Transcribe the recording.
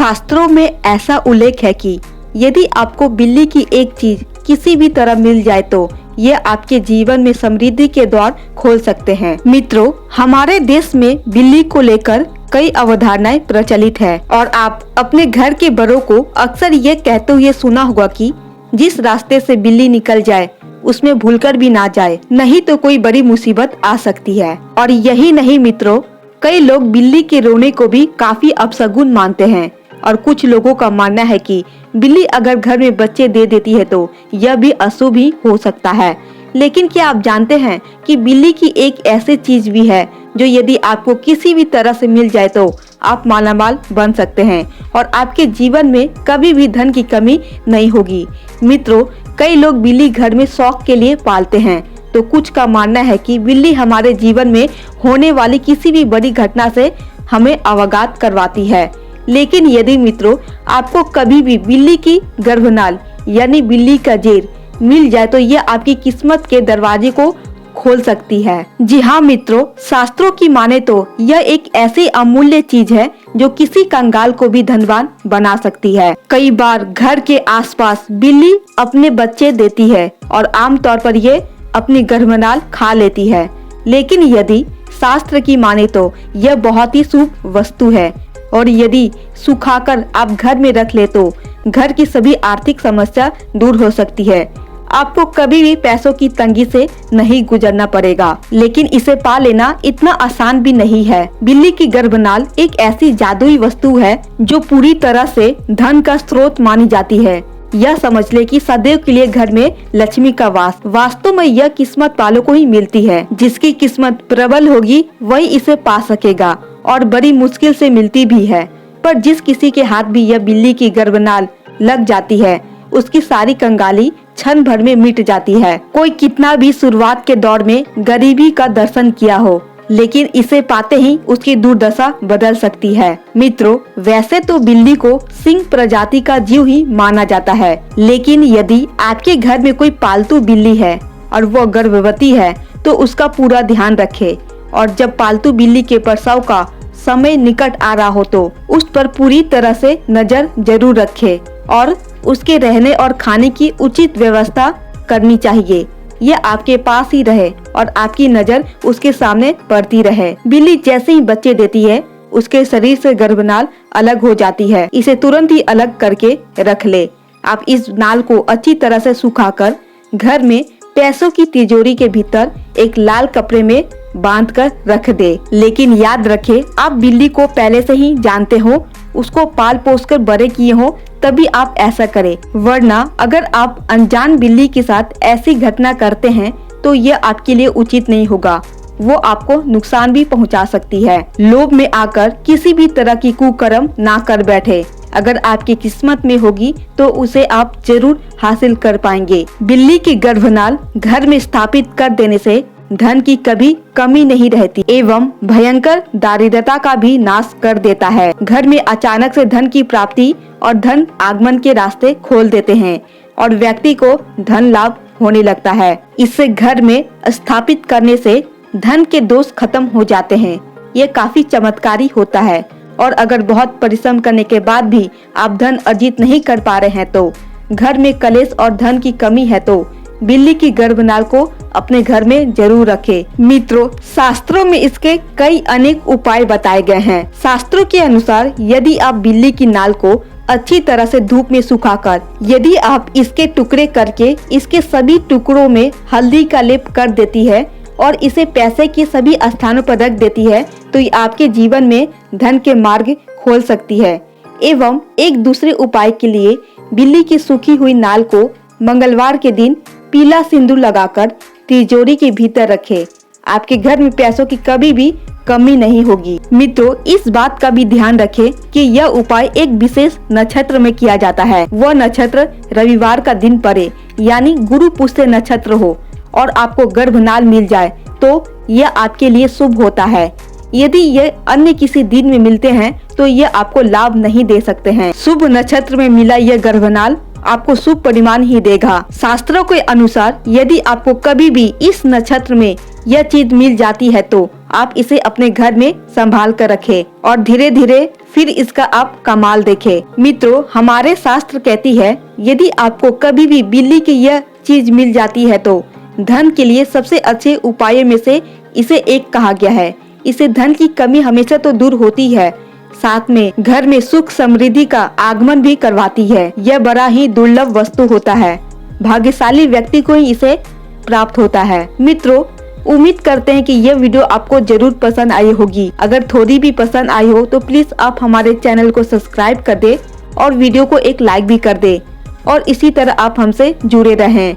शास्त्रों में ऐसा उल्लेख है कि यदि आपको बिल्ली की एक चीज किसी भी तरह मिल जाए तो ये आपके जीवन में समृद्धि के द्वार खोल सकते हैं। मित्रों, हमारे देश में बिल्ली को लेकर कई अवधारणाएं प्रचलित है और आप अपने घर के बड़ों को अक्सर ये कहते हुए सुना होगा कि जिस रास्ते से बिल्ली निकल जाए उसमें भूलकर भी ना जाए, नहीं तो कोई बड़ी मुसीबत आ सकती है। और यही नहीं मित्रों, कई लोग बिल्ली के रोने को भी काफी अपशगुन मानते हैं और कुछ लोगों का मानना है कि बिल्ली अगर घर में बच्चे दे देती है तो यह भी अशुभ ही हो सकता है। लेकिन क्या आप जानते हैं कि बिल्ली की एक ऐसी चीज भी है जो यदि आपको किसी भी तरह से मिल जाए तो आप मालामाल बन सकते हैं और आपके जीवन में कभी भी धन की कमी नहीं होगी। मित्रों, कई लोग बिल्ली घर में शौक के लिए पालते हैं, तो कुछ का मानना है कि बिल्ली हमारे जीवन में होने वाली किसी भी बड़ी घटना से हमें अवगत करवाती है। लेकिन यदि मित्रों आपको कभी भी बिल्ली की गर्भनाल यानी बिल्ली का जेर मिल जाए तो ये आपकी किस्मत के दरवाजे को खोल सकती है। जी हाँ मित्रों, शास्त्रों की माने तो यह एक ऐसी अमूल्य चीज है जो किसी कंगाल को भी धनवान बना सकती है। कई बार घर के आसपास बिल्ली अपने बच्चे देती है और आमतौर पर ये अपनी गर्भनाल खा लेती है। लेकिन यदि शास्त्र की माने तो यह बहुत ही शुभ वस्तु है और यदि सुखाकर आप घर में रख ले तो घर की सभी आर्थिक समस्या दूर हो सकती है। आपको कभी भी पैसों की तंगी से नहीं गुजरना पड़ेगा। लेकिन इसे पा लेना इतना आसान भी नहीं है। बिल्ली की गर्भनाल एक ऐसी जादुई वस्तु है जो पूरी तरह से धन का स्रोत मानी जाती है। यह समझ ले कि सदैव के लिए घर में लक्ष्मी का वास। वास्तव में यह किस्मत वालों को ही मिलती है। जिसकी किस्मत प्रबल होगी वही इसे पा सकेगा और बड़ी मुश्किल से मिलती भी है। पर जिस किसी के हाथ भी यह बिल्ली की गर्भनाल लग जाती है उसकी सारी कंगाली क्षण भर में मिट जाती है। कोई कितना भी शुरुआत के दौर में गरीबी का दर्शन किया हो, लेकिन इसे पाते ही उसकी दुर्दशा बदल सकती है। मित्रों, वैसे तो बिल्ली को सिंह प्रजाति का जीव ही माना जाता है, लेकिन यदि आपके घर में कोई पालतू बिल्ली है और वो गर्भवती है तो उसका पूरा ध्यान रखें और जब पालतू बिल्ली के प्रसव का समय निकट आ रहा हो तो उस पर पूरी तरह से नजर जरूर रखें और उसके रहने और खाने की उचित व्यवस्था करनी चाहिए। यह आपके पास ही रहे और आपकी नजर उसके सामने पड़ती रहे। बिल्ली जैसे ही बच्चे देती है उसके शरीर से गर्भनाल अलग हो जाती है। इसे तुरंत ही अलग करके रख ले। आप इस नाल को अच्छी तरह से सुखाकर घर में पैसों की तिजोरी के भीतर एक लाल कपड़े में बांध कर रख दे। लेकिन याद रखें, आप बिल्ली को पहले से ही जानते हो, उसको पाल पोस कर बड़े किए हो, तभी आप ऐसा करें। वरना अगर आप अनजान बिल्ली के साथ ऐसी घटना करते हैं तो यह आपके लिए उचित नहीं होगा। वो आपको नुकसान भी पहुंचा सकती है। लोभ में आकर किसी भी तरह की कुकर्म ना कर बैठे। अगर आपकी किस्मत में होगी तो उसे आप जरूर हासिल कर पाएंगे। बिल्ली की गर्भनाल घर में स्थापित कर देने से धन की कभी कमी नहीं रहती एवं भयंकर दारिद्रता का भी नाश कर देता है। घर में अचानक से धन की प्राप्ति और धन आगमन के रास्ते खोल देते हैं और व्यक्ति को धन लाभ होने लगता है। इससे घर में स्थापित करने से धन के दोष खत्म हो जाते हैं। ये काफी चमत्कारी होता है और अगर बहुत परिश्रम करने के बाद भी आप धन अर्जित नहीं कर पा रहे हैं तो घर में कलेश और धन की कमी है तो बिल्ली की गर्भनाल को अपने घर में जरूर रखें। मित्रों, शास्त्रों में इसके कई अनेक उपाय बताए गए हैं। शास्त्रों के अनुसार यदि आप बिल्ली की नाल को अच्छी तरह से धूप में सुखाकर यदि आप इसके टुकड़े करके इसके सभी टुकड़ों में हल्दी का लेप कर देती है और इसे पैसे के सभी स्थानों पर रख देती है तो ये आपके जीवन में धन के मार्ग खोल सकती है। एवं एक दूसरे उपाय के लिए बिल्ली की सूखी हुई नाल को मंगलवार के दिन पीला सिंदूर लगाकर तिजोरी के भीतर रखें। आपके घर में पैसों की कभी भी कमी नहीं होगी। मित्रों, इस बात का भी ध्यान रखें कि यह उपाय एक विशेष नक्षत्र में किया जाता है। वह नक्षत्र रविवार का दिन पड़े यानी गुरु पुष्य नक्षत्र हो और आपको गर्भनाल मिल जाए तो यह आपके लिए शुभ होता है। यदि ये अन्य किसी दिन में मिलते हैं तो ये आपको लाभ नहीं दे सकते हैं। शुभ नक्षत्र में मिला यह गर्भनाल आपको शुभ परिणाम ही देगा। शास्त्रों के अनुसार यदि आपको कभी भी इस नक्षत्र में यह चीज मिल जाती है तो आप इसे अपने घर में संभाल कर रखें और धीरे धीरे फिर इसका आप कमाल देखें। मित्रों, हमारे शास्त्र कहती है यदि आपको कभी भी बिल्ली की यह चीज मिल जाती है तो धन के लिए सबसे अच्छे उपायों में से इसे एक कहा गया है। इसे धन की कमी हमेशा तो दूर होती है, साथ में घर में सुख समृद्धि का आगमन भी करवाती है। यह बड़ा ही दुर्लभ वस्तु होता है, भाग्यशाली व्यक्ति को ही इसे प्राप्त होता है। मित्रों, उम्मीद करते हैं कि यह वीडियो आपको जरूर पसंद आई होगी। अगर थोड़ी भी पसंद आई हो तो प्लीज आप हमारे चैनल को सब्सक्राइब कर दे और वीडियो को एक लाइक भी कर दे और इसी तरह आप हमसे जुड़े रहें।